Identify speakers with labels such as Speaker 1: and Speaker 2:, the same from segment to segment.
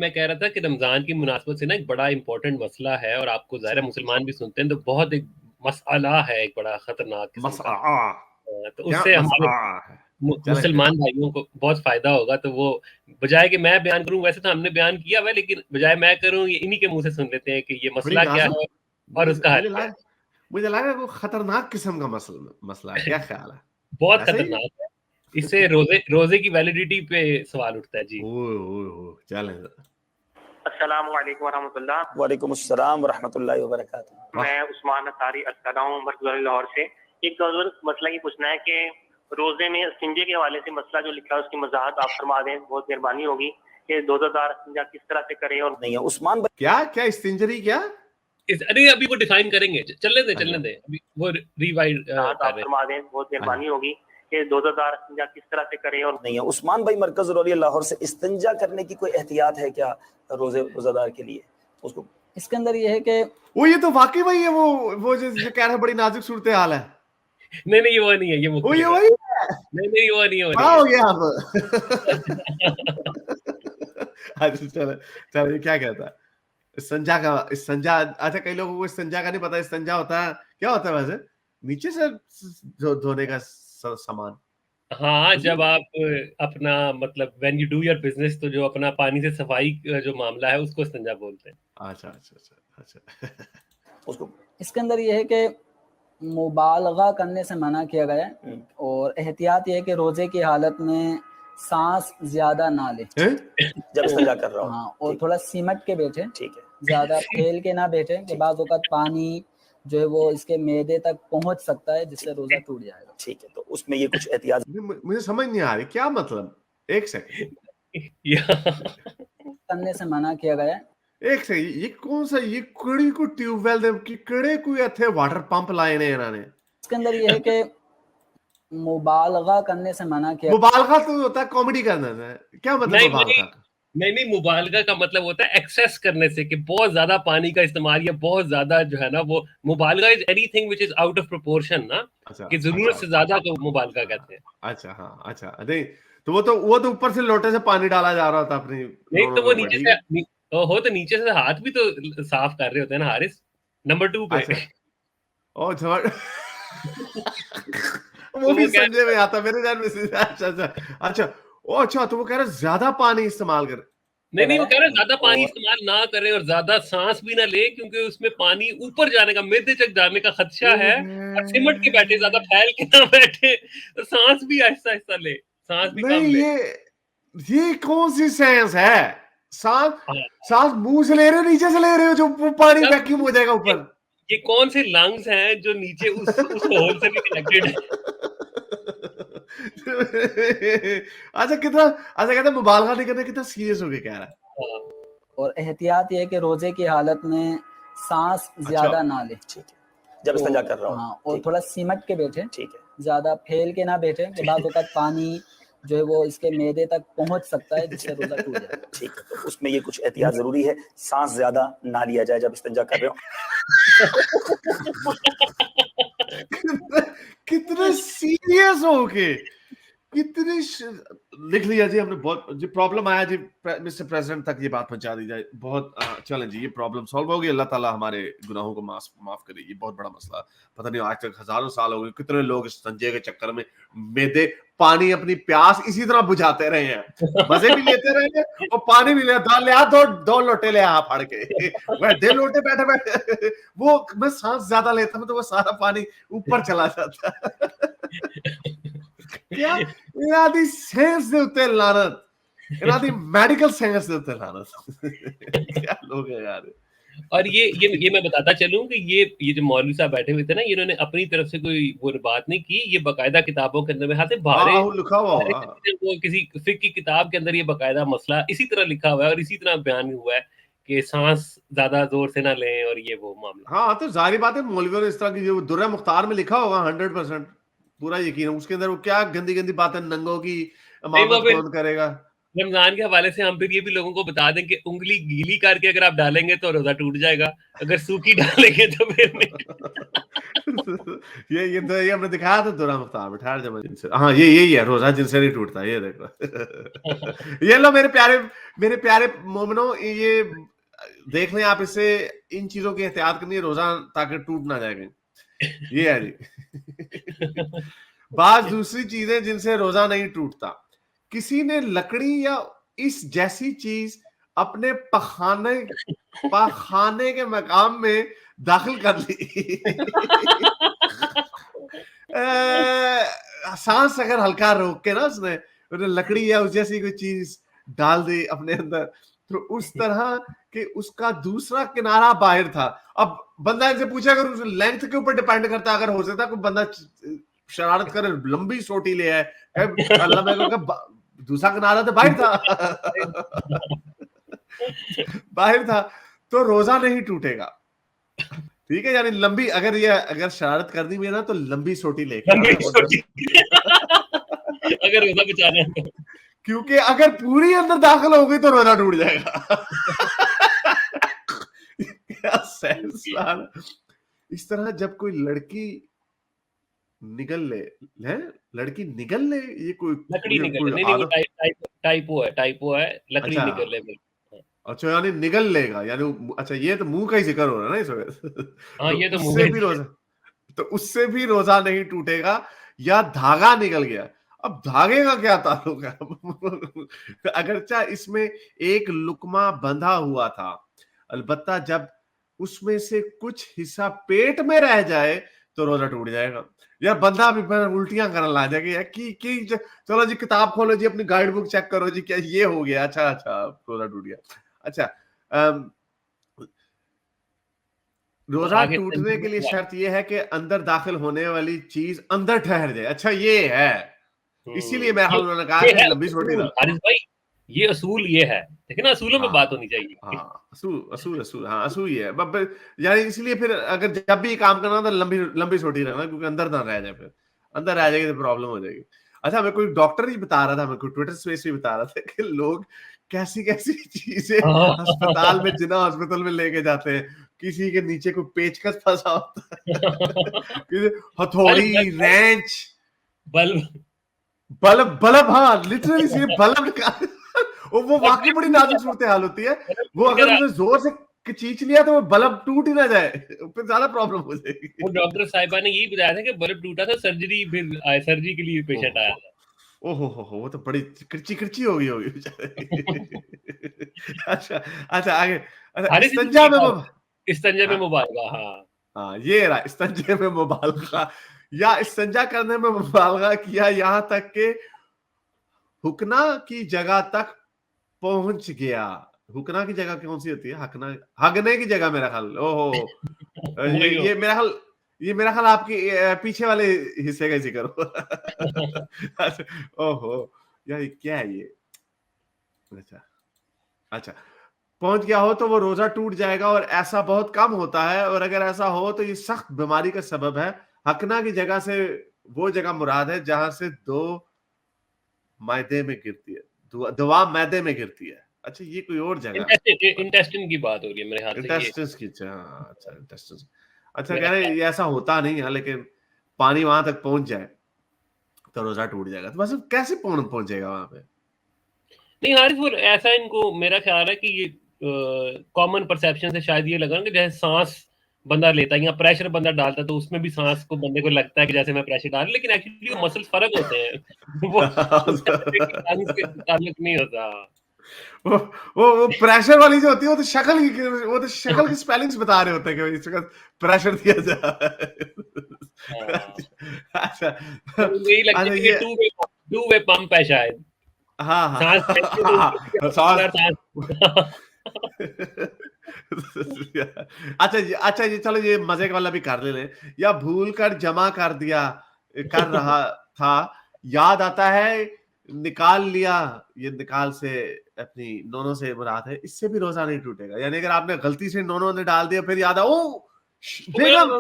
Speaker 1: मैं कह रहा था कि रमजान की मुनासबत से ना एक बड़ा इंपॉर्टेंट मसला है, और आपको ज़ाहिर है मुसलमान भी सुनते हैं, तो बहुत एक मसला है, एक बड़ा खतरनाक किस्म का। तो
Speaker 2: क्या
Speaker 1: उससे हमारे
Speaker 2: मसला है? चलें
Speaker 1: मुसलमान भाइयों को बहुत फायदा होगा। तो वो बजाय कि मैं बयान करूं, वैसे तो हमने बयान किया हुआ है, लेकिन बजाय मैं करूं, ये इन्हीं के मुंह से सुन लेते हैं कि ये
Speaker 2: बड़ी
Speaker 1: मसला क्या
Speaker 2: नाजुक।
Speaker 1: है और उसका हल
Speaker 2: मुझे
Speaker 1: क्या है।
Speaker 2: लगा मुझे लगा कोई खतरनाक किस्म का मसला है। क्या ख्याल है?
Speaker 1: बहुत
Speaker 2: ऐसा ही है?
Speaker 1: खतरनाक है। इससे रोजे रोजे की वैलिडिटी पे सवाल उठता है जी।
Speaker 2: ओए ओए ओए, चलें।
Speaker 3: अस्सलामु अलैकुम वरहमतुल्लाह।
Speaker 4: वालेकुम अस्सलाम वरहमतुल्लाहि वबरकातुहू।
Speaker 3: मैं उस्मान अंसारी अर्ज़ कर रहा हूँ मरकज़ लाहौर से। एक मसला ये पूछना है कि रोज़े में इस्तिंजे के हवाले से मसला जो लिखा है उसकी वज़ाहत आप फरमा दें, बहुत मेहरबानी होगी कि रोज़ादार इस्तिंजा किस तरह से करे। और
Speaker 4: नहीं है उस्मान भाई,
Speaker 2: क्या इस्तिंजरी क्या?
Speaker 1: अरे अभी वो डिफाइन करेंगे, चलने दे अभी वो रिवाइड
Speaker 3: आप
Speaker 1: कर रहे
Speaker 3: फरमा दें, बहुत मेहरबानी होगी कि रोज़ादार इस्तिंजा किस तरह से करे। और
Speaker 4: नहीं है उस्मान भाई, मरकज रौलिया लाहौर से, इस्तिंजा करने की कोई एहतियात है क्या रोज़ादार के लिए? उसको इसके अंदर ये है कि
Speaker 2: वो ये तो वाकई वही है, वो जो कह रहा है बड़ी नाजुक सूरत हाल है।
Speaker 1: नहीं वो नहीं है, ये
Speaker 2: वो
Speaker 1: मुख्तलिफ
Speaker 2: ये
Speaker 1: है।
Speaker 2: वही है।
Speaker 1: नहीं वो नहीं
Speaker 2: बड़ा हो गया अब।
Speaker 1: है।
Speaker 2: अच्छा चलो, ये क्या कहता है इस्तिंजा? अच्छा, कई लोगों को इस्तिंजा का नहीं पता। इस्तिंजा होता है, क्या होता है वैसे? नीचे से धोने का सामान।
Speaker 1: हाँ, जब आप अपना मतलब when you do your business, तो जो अपना पानी से सफाई का जो मामला है उसको इस्तिंजा बोलते हैं।
Speaker 2: अच्छा।
Speaker 4: उसको इसके अंदर ये है कि मुबालगा करने से मना किया गया है, और एहतियात ये है कि रोजे की हालत में सांस ज्यादा ना ले जब इस्तिंजा कर रहा हो। हाँ, और थोड़ा सिमट के बैठे, ठीक है, ज्यादा फैल के ना बैठे कि बाज़ औक़ात पानी जो है वो इसके मैदे तक पहुंच सकता है, जिससे रोजा टूट जाएगा। ठीक है, तो उसमें ये कुछ एहतियात
Speaker 2: मुझे समझ नहीं आ रही क्या मतलब। एक सेकंड।
Speaker 4: करने से मना किया गया है।
Speaker 2: एक सेकंड, ये कौन सा, ये कड़ी को ट्यूबवेल दे कि कड़े कोई इथे वाटर पंप लाए ने इन्होंने?
Speaker 4: इसके अंदर ये है कि मुबालगा करने से मना किया।
Speaker 2: मुबालगा तो होता है कॉमेडी करने से। क्या मतलब मुबालगा का?
Speaker 1: नहीं मुबालगा का मतलब होता है एक्सेस करने से, कि बहुत ज्यादा पानी का इस्तेमाल या बहुत ज्यादा जो है ना, वो मुबालगा is anything which is out of proportion ना। कि जरूरत से ज्यादा को मुबालगा कहते हैं।
Speaker 2: अच्छा हाँ, अच्छा नहीं, तो वो तो ऊपर से लोटे से पानी डाला जा रहा होता अपनी।
Speaker 1: नहीं तो वो नीचे से हो, तो नीचे से हाथ भी तो साफ कर रहे होते हैं ना हारिस, नंबर 2 पे।
Speaker 2: ओ वो भी समझे में आता मेरे ध्यान में। अच्छा तो वो कह रहे ज्यादा पानी इस्तेमाल कर।
Speaker 1: नहीं वो कह रहे ज्यादा पानी इस्तेमाल ना करें और ज्यादा सांस भी ना ले, क्योंकि उसमें पानी ऊपर जाने का, मैदे तक जाने का खदशा है। और सिमट के बैठे, ज्यादा फैल के ना बैठे, तो सांस भी आहिस्ता ले, सांस भी कम ले।
Speaker 2: ये कौन सी साइंस है? सांस मुंह से ले रहे हो, नीचे से ले रहे हो, जो वो पानी वैक्यूम हो जाएगा ऊपर?
Speaker 1: ये कौन से लंग्स हैं जो नीचे उस होल से भी कनेक्टेड है?
Speaker 2: अच्छा कहते मुबालगा नहीं करना, कितना सीरियस हो गया कह रहा है।
Speaker 4: और एहतियात ये है कि रोजे की हालत में सांस ज्यादा ना ले, ठीक है, जब इस्तिंजा कर रहा हो। हाँ, और थोड़ा सिमट के बैठे, ठीक है, ज्यादा फैल के ना बैठे कि बाज़ औक़ात पानी जो है वो इसके मैदे तक पहुंच सकता है, जिससे रोजा टूट जाएगा। ठीक है, तो उसमें ये कुछ एहतियात जरूरी है, सांस ज्यादा ना लिया जाए जब इस्तिंजा कर रहे हो।
Speaker 2: कितने सीरियस हो के, कितने लिख लिया जी हमने। बहुत जी प्रॉब्लम आया जी, मिस्टर प्रेसिडेंट तक ये बात पहुंचा दी जाए। बहुत चलें जी, ये प्रॉब्लम सॉल्व होगी। अल्लाह ताला हमारे गुनाहों को माफ करे। ये बहुत बड़ा मसला, पता नहीं आज तक हजारों साल हो गए, कितने लोग इस संजय के चक्कर में मैदे पानी अपनी प्यास इसी तरह बुझाते रहे हैं, मजे भी लेते रहे हैं और पानी भी ले दो लोटे ले आ फाड़ के बैठे लोटे बैठे वो मैं सांस ज्यादा लेता हूं तो वो सारा पानी ऊपर चला जाता है। क्या ਇਹਨਾਂ ਦੀ ਸਾਇੰਸ ਦੇ ਉੱਤੇ ਲਾਨਤ, ਇਹਨਾਂ ਦੀ मेडिकल साइंस ਦੇ ਉੱਤੇ लानत। क्या लोग हैं यार।
Speaker 1: और ये मैं बताता चलूं कि ये जो मौलवी साहब बैठे हुए थे ना, इन्होंने अपनी तरफ से कोई वो बात नहीं की। ये बकायदा किताबों के अंदर में हाथ भारे
Speaker 2: लिखा हुआ होगा,
Speaker 1: वो किसी फिक की किताब के अंदर ये बकायदा मसला इसी तरह लिखा हुआ है और इसी तरह बयान हुआ है कि सांस ज्यादा जोर से ना लें, और ये वो मामला।
Speaker 2: हाँ तो जाहिर बात है मौलवियों ने इस तरह की, जो दुर्रा मुख्तार में लिखा होगा 100% पूरा यकीन है उसके अंदर। वो क्या गंदी गंदी बातें, नंगों की इमामत कौन करेगा।
Speaker 1: रमजान के हवाले से हम फिर ये भी लोगों को बता दें कि उंगली गीली करके अगर आप डालेंगे तो रोजा टूट जाएगा, अगर सूखी डालेंगे तो फिर नहीं।
Speaker 2: ये हमने दिखाया था दुरा मुख्तार में, ठहर जा जिनसे, हाँ ये यही है रोजा जिनसे नहीं टूटता, ये देखो। ये लो मेरे प्यारे मोमिनो, ये देख लें आप, इससे इन चीजों की एहतियात करनी है रोजा, ताकि टूट ना जाए कहीं। ये है जी। बात दूसरी चीजें जिनसे रोजा नहीं टूटता, किसी ने लकड़ी या इस जैसी चीज अपने पखाने के मकाम में दाखिल कर ली। सांस अगर हल्का रोक के ना उसने लकड़ी या उस जैसी कोई चीज डाल दी अपने अंदर, तो उस तरह कि उसका दूसरा किनारा बाहर था। अब बंदा इनसे पूछा, अगर उस लेंथ के ऊपर डिपेंड करता, अगर हो सकता कोई बंदा शरारत करे, लंबी सोटी ले आए, अल्लाह मैं दूसरा किनारा तो बाहर था। बाहर था तो रोजा नहीं टूटेगा, ठीक है। यानी लंबी, अगर शरारत करनी भी है ना, तो लंबी सोटी लेके
Speaker 1: अगर रोजा बचाना है,
Speaker 2: क्योंकि अगर पूरी अंदर दाखिल हो गई तो रोजा टूट जाएगा। क्या सेंस। इस तरह जब कोई लड़की निगल ले, है लड़की निगल ले, ये कोई
Speaker 1: लकड़ी निकल ले, नहीं वो टाइपो है, लकड़ी
Speaker 2: अच्छा,
Speaker 1: निकल ले।
Speaker 2: अच्छा यानी निगल लेगा, यानी अच्छा ये तो मुंह का ही जिक्र हो रहा है ना इस वक्त।
Speaker 1: हाँ, ये तो
Speaker 2: उससे भी रोजा, तो उससे भी रोजा नहीं टूटेगा। या धागा निकल गया, अब धागे का क्या ताल्लुक है? अगरचा इसमें एक लुकमा बंधा हुआ था, अलबत्ता जब उसमें से कुछ हिस्सा पेट में रह जाए तो रोजा टूट जाएगा। यार बंदा भी उल्टियां करने ला जाएगा यार कि चलो जी किताब खोलो जी, अपनी गाइड बुक चेक करो जी, क्या ये हो गया, अच्छा रोजा टूट गया। अच्छा, रोजा टूटने के लिए शर्त यह है कि अंदर दाखिल होने वाली चीज अंदर ठहर जाए। अच्छा ये है, इसीलिए मैं उन्होंने कहा कि लंबी छोटी ना।
Speaker 1: हारिस भाई, ये असूल ये है, देखिए ना, असूलों में बात होनी चाहिए।
Speaker 2: हाँ असूल हाँ असूल ही है, यानी इसलिए फिर अगर जब भी काम करना तो लंबी छोटी रखना, क्योंकि अंदर ना रह जाए, फिर अंदर रह जाएगी तो प्रॉब्लम हो जाएगी। अच्छा, मैं कोई डॉक्टर ही बता रहा था, मैं कोई ट्विटर स्पेस भी बता रहा था कि लोग कैसी कैसी चीजें अस्पताल में, जिना हॉस्पिटल में लेके जाते हैं। किसी के नीचे कोई पेचकस फंसा होता है, हथौड़ी, रेंच, बल्ब, हाँ लिटरली सिर्फ बल्ब निकाल। वो वाकई बड़ी नाजुक सूरत हाल होती है। वो अगर उसने जोर से खींच लिया तो वो बल्ब टूट ही ना जाए, फिर ज्यादा प्रॉब्लम हो जाएगी।
Speaker 1: वो डॉक्टर साहिबा ने यही बताया था कि बल्ब टूटा था, सर्जरी के लिए पेशेंट आया था।
Speaker 2: ओहो वो तो बड़ी किरची हो गई होगी बेचारे। अच्छा आगे। अच्छा,
Speaker 1: इस्तंजा में मुबालगा।
Speaker 2: हाँ ये रहा, इस्तंजे में मुबालगा या इस्तंजा करने में मुबालगा किया, यहाँ तक के हुकना की जगह तक पहुंच गया। हुकना की जगह कौन सी होती है? हगने की जगह मेरा ख्याल। ओहो ये मेरा ख्याल आपकी पीछे वाले हिस्से का जिक्र हो। ओहो यार क्या है ये? अच्छा पहुंच गया हो तो वो रोजा टूट जाएगा, और ऐसा बहुत कम होता है, और अगर ऐसा हो तो ये सख्त बीमारी का सबब है। हकना की जगह से वो जगह मुराद है जहां से मैदे में गिरती है, दवा मैदे में गिरती है। अच्छा ये कोई और जगह,
Speaker 1: इंटेस्टिन की बात हो रही है मेरे ख्याल से।
Speaker 2: इंटेस्टिन की, अच्छा इंटेस्टिन। अच्छा कह रहे ये ऐसा होता नहीं है, लेकिन पानी वहां तक पहुंच जाए तो रोजा टूट जाएगा। तो बस कैसे पहुंच जाएगा वहां पे?
Speaker 1: नहीं हारिस, वो ऐसा इनको मेरा ख्याल है कि ये कॉमन परसेप्शन से शायद ये लगा कि जैसे सांस बंदा लेता है या प्रेशर बंदा डालता है, तो उसमें भी सांस को बंदे को लगता है कि जैसे मैं प्रेशर डाल, लेकिन एक्चुअली वो मसल्स फर्क होते हैं। वो ताल्लुक नहीं होता।
Speaker 2: वो प्रेशर वाली जो होती है, वो तो शक्ल की स्पेलिंग्स बता रहे होते हैं कि इसका प्रेशर दिया जाए। अच्छा
Speaker 1: यही लगता है कि टू वे पंप है शायद।
Speaker 2: हाँ अच्छा ये चलो ये मजे वाला भी कर ले, या भूल कर जमा कर रहा था, याद आता है निकाल लिया। ये निकाल से अपनी नोनो से मुराद है, इससे भी रोजा नहीं टूटेगा। यानी अगर आपने गलती से नोनो ने डाल दिया, फिर याद ओ बेगम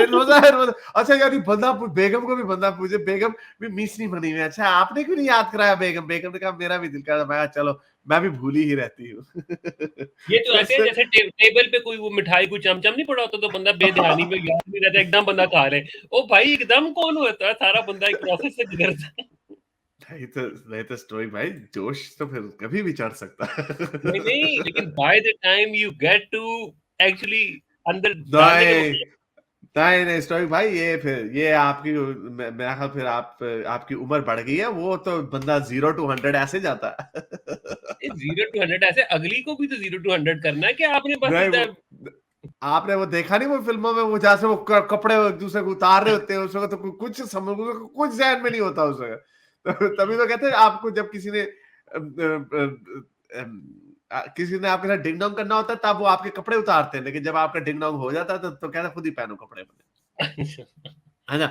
Speaker 2: रोजा है रोजा। अच्छा यानी बंदा बेगम को भी बंदा पूछे, बेगम भी मिस नहीं बनी हुई, अच्छा आपने क्यों नहीं याद कराया बेगम? बेगम ने कहा मेरा भी दिल कर रहा है, चलो मैं भी भूली ही रहती हूँ।
Speaker 1: ये तो ऐसे है जैसे टेबल पे कोई वो मिठाई कोई चमचम नहीं पड़ा होता तो बंदा बेध्यानी में याद नहीं रहता, एकदम बंदा खा रहे। ओ भाई एकदम कौन होता है, सारा बंदा एक प्रोसेस से गुजरता है।
Speaker 2: नहीं तो स्टोरी भाई जोश तो फिर कभी भी चढ़ सकता है।
Speaker 1: नहीं नहीं, लेकिन by the time you get to actually अंदर डालने के
Speaker 2: नहीं स्टोरी भाई, ये आपकी मेरा ख्याल फिर आपकी उम्र बढ़ गई है, वो तो बंदा 0 to 100 ऐसे जाता है।
Speaker 1: 0 to 100 ऐसे अगली को भी तो 0 to 100 करना है कि आपने बस
Speaker 2: आपने वो देखा नहीं वो फिल्मों में वो जैसे वो कपड़े एक दूसरे को उतार रहे होते हैं, उस वक्त तो कुछ समझ कुछ ध्यान में नहीं होता उस वक्त। तभी तो कहते हैं आपको जब किसी ने आपके साथ डिंग डोंग करना होता है तब वो आपके कपड़े उतारते हैं, लेकिन जब आपका डिंग डोंग हो जाता है तो कहते हैं खुद ही पहनो कपड़े बने, है ना?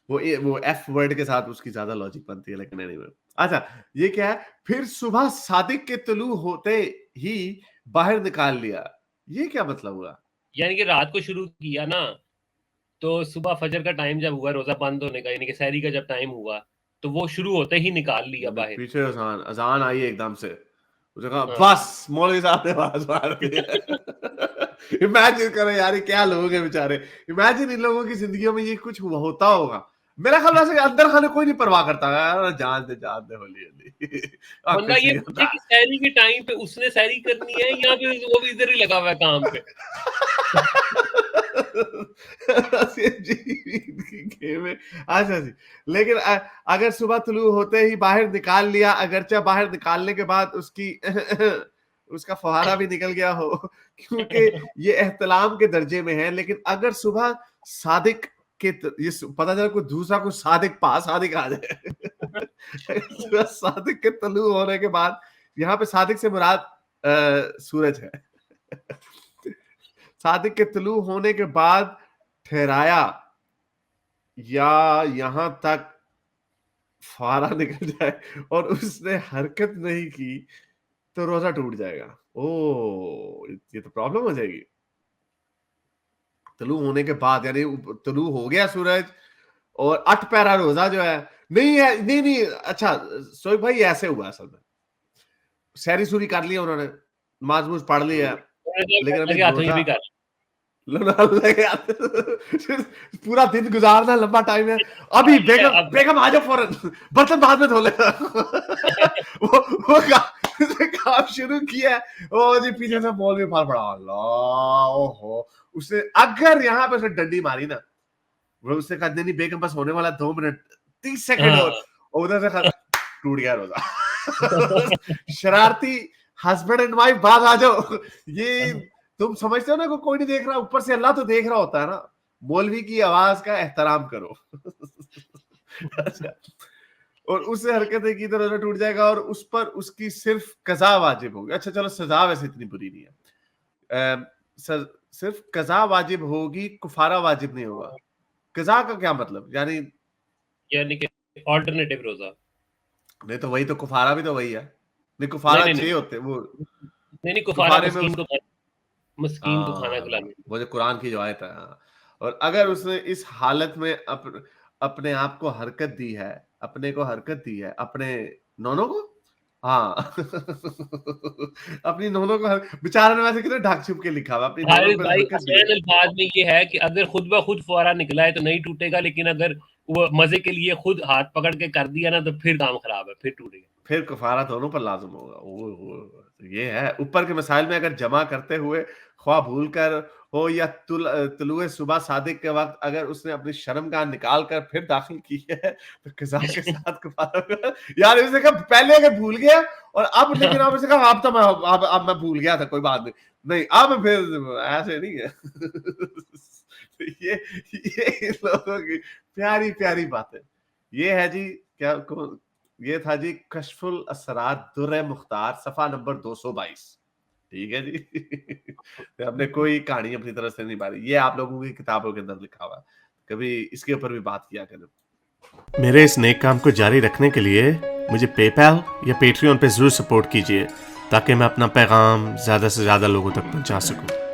Speaker 2: वो एफ वर्ड के साथ उसकी ज्यादा लॉजिक बनती है, लेकिन नहीं। अच्छा ये क्या है, फिर सुबह सादिक के तुलू होते ही बाहर निकाल लिया, ये क्या मतलब हुआ?
Speaker 1: यानी कि रात को शुरू किया ना, तो सुबह फजर का टाइम जब हुआ रोजा बंद होने का, यानी कि सहरी का जब टाइम हुआ तो वो शुरू होते ही निकाल लिया बाहर।
Speaker 2: पीछे अजान आई एकदम से, उसने कहा बस मौलवी साहब ने आवाज मार दी। इमेजिन करो यार ये क्या लोग हैं बेचारे, इमेजिन इन लोगों की जिंदगियों में ये कुछ होता होगा। मेरा ख्याल से अंदर खाने कोई नहीं परवाह करता यार, जान दे होली होली।
Speaker 1: बंदा ये पूछे कि सहरी के टाइम पे उसने सहरी करनी है या फिर वो भी इधर ही लगा हुआ है काम पे। अच्छा जी, लेकिन अगर सुबह तुलू होते ही बाहर निकाल लिया, अगरचे बाहर निकालने के बाद उसका फुहारा भी निकल गया हो, क्योंकि ये एहतलाम के दर्जे में है, लेकिन अगर सुबह सादिक के ये पता चला कोई दूसरा कोई सादिक आ जाए। सादिक के तुलू होने के बाद, यहाँ पे सादिक से मुराद सूरज है। सादिक के तुलू होने के बाद ठहराया या यहाँ तक फुहारा निकल जाए और उसने हरकत नहीं की तो रोजा टूट जाएगा। ओ ये तो प्रॉब्लम हो जाएगी। तुलू होने के बाद यानी तुलू हो गया सूरज और 8 पैरा रोजा जो है नहीं। अच्छा सोई भाई ऐसे हुआ असल में, सहरी सूरी कर लिया उन्होंने, नमाज पढ़ लिया, लेकिन अभी पूरा दिन गुजारना लंबा टाइम है, अभी बेगम आ जाओ फौरन, बर्तन बाद में धो लेना। वो काम शुरू किया, ओ जी पीछे से मौलवी फाल पड़ा, अल्लाह ओहो। उसने अगर यहाँ पे उसे डंडी मारी ना, वो उसने कहा नहीं बेगम बस होने वाला 2 मिनट 30 सेकंड और उधर से टूट गया रोजा। शरारती हस्बैंड एंड वाइफ बात आ जाओ, ये तुम समझते हो ना कोई नहीं देख रहा, ऊपर से अल्लाह तो देख रहा होता है ना। मौलवी की आवाज का एहतराम करो। अच्छा, और उससे हरकतें की तरह टूट जाएगा और उस पर उसकी सिर्फ कज़ा वाजिब होगी। अच्छा चलो सजा वैसे इतनी बुरी नहीं है, सिर्फ कज़ा वाजिब होगी, कुफारा वाजिब नहीं होगा। कज़ा का क्या मतलब, यानी कि ऑल्टरनेटिव रोजा।
Speaker 2: नहीं तो वही तो कुफारा भी तो वही है। नहीं कुफारा 6 होते हैं वो,
Speaker 1: नहीं कुफारा मस्कीन को खाना खिलाने,
Speaker 2: वो जो कुरान की जो आयत है। और अगर उसने इस हालत में अपने आप को हरकत दी है, अपने नोनों को, हाँ अपनी नोनों को, बेचारे ने वैसे कितने ढक छुप के लिखा हुआ अपनी नोनों को हरकत दी।
Speaker 1: अल्फाज में ये है कि अगर खुद ब खुद फुहारा निकला है तो नहीं टूटेगा, लेकिन अगर वो मजे के लिए खुद हाथ पकड़ के कर दिया ना तो फिर काम खराब है, फिर टूटेगा, फिर
Speaker 2: कुफारा दोनों पर लाजिम होगा। ये है ऊपर के मसाइल में, अगर जमा करते हुए ख्वाह भूल कर हो या तुलुए सुबह सादिक के वक्त अगर उसने अपनी शर्मगाह निकाल कर फिर दाखिल की है तो कज़ा के साथ कुफारा। यार इसने कहा पहले अगर भूल गया और अब, लेकिन अब इसने कहा अब मैं भूल गया था, कोई बात नहीं अब फिर ऐसे नहीं है। ये लोगों की प्यारी प्यारी बातें। ये है जी ये था जी कश्फुल असरार दुर्र मुख्तार, सफा नंबर 222। ठीक है जी। हमने कोई कहानी अपनी तरफ से नहीं बारी, ये आप लोगों की किताबों के अंदर लिखा हुआ, कभी इसके ऊपर भी बात किया करें। मेरे इस नेक काम को जारी रखने के लिए मुझे पेपैल या पेट्रियन पे जरूर सपोर्ट कीजिए, ताकि मैं अपना पैगाम ज्यादा से ज्यादा लोगों तक पहुंचा सकूं।